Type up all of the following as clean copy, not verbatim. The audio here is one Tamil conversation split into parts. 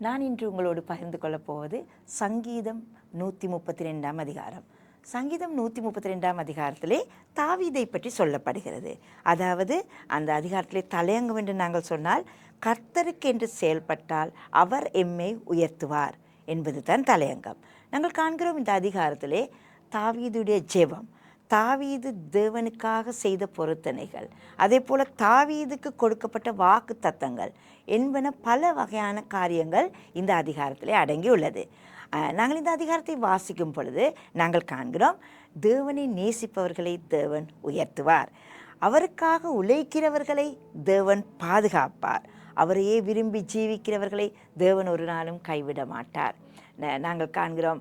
நான் இன்று உங்களோடு பகிர்ந்து கொள்ளப் போவது சங்கீதம் 132 அதிகாரம். சங்கீதம் 132 அதிகாரத்திலே தாவீதை பற்றி சொல்லப்படுகிறது. அதாவது அந்த அதிகாரத்திலே தலையங்கம் என்று நாங்கள் சொன்னால், கர்த்தருக்கு என்று செயல்பட்டால் அவர் எம்மை உயர்த்துவார் என்பது தான் தலையங்கம். நாங்கள் காண்கிறோம் இந்த அதிகாரத்திலே தாவீதுடைய ஜெபம், தாவீது தேவனுக்காக செய்த பொருத்தனைகள், அதே போல் தாவீதுக்கு கொடுக்கப்பட்ட வாக்கு தத்தங்கள் என்பன பல வகையான காரியங்கள் இந்த அதிகாரத்திலே அடங்கியுள்ளது. நாங்கள் இந்த அதிகாரத்தை வாசிக்கும் பொழுது நாங்கள் காண்கிறோம், தேவனை நேசிப்பவர்களை தேவன் உயர்த்துவார், அவருக்காக உழைக்கிறவர்களை தேவன் பாதுகாப்பார், அவரையே விரும்பி ஜீவிக்கிறவர்களை தேவன் ஒரு நாளும் கைவிட மாட்டார். நாங்கள் காண்கிறோம்,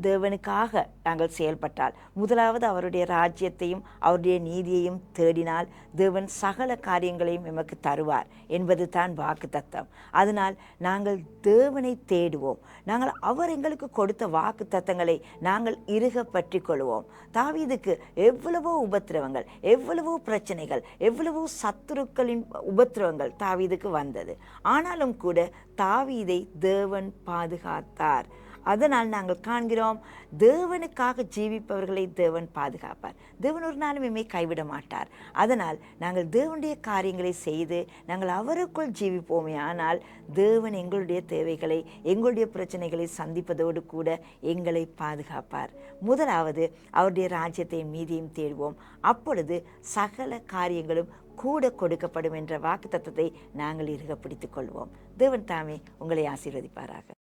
தேவனுக்காக நாங்கள் செயல்பட்டால், முதலாவது அவருடைய ராஜ்யத்தையும் அவருடைய நீதியையும் தேடினால் தேவன் சகல காரியங்களையும் எமக்கு தருவார் என்பது தான் வாக்கு தத்தம். அதனால் நாங்கள் தேவனை தேடுவோம், நாங்கள் அவர் எங்களுக்கு கொடுத்த வாக்கு தத்தங்களை நாங்கள் இறுக பற்றி கொள்வோம். தாவீதுக்கு எவ்வளவோ உபத்திரவங்கள், எவ்வளவோ பிரச்சனைகள், எவ்வளவோ சத்துருக்களின் உபத்திரவங்கள் தாவீதுக்கு வந்தது. ஆனாலும் கூட தாவீதை தேவன் பாதுகாத்தார். அதனால் நாங்கள் காண்கிறோம், தேவனுக்காக ஜீவிப்பவர்களை தேவன் பாதுகாப்பார், தேவன் ஒரு நாளும் எம்மை கைவிட மாட்டார். அதனால் நாங்கள் தேவனுடைய காரியங்களை செய்து நாங்கள் அவருக்குள் ஜீவிப்போமே, ஆனால் தேவன் எங்களுடைய தேவைகளை, எங்களுடைய பிரச்சனைகளை சந்திப்பதோடு கூட எங்களை பாதுகாப்பார். முதலாவது அவருடைய ராஜ்யத்தையும் மீதியும் தேடுவோம், அப்பொழுது சகல காரியங்களும் கூட கொடுக்கப்படும் என்ற வாக்கு தத்தத்தை நாங்கள் இறுக பிடித்துக் கொள்வோம். தேவன் தாமே உங்களை ஆசீர்வதிப்பாராக.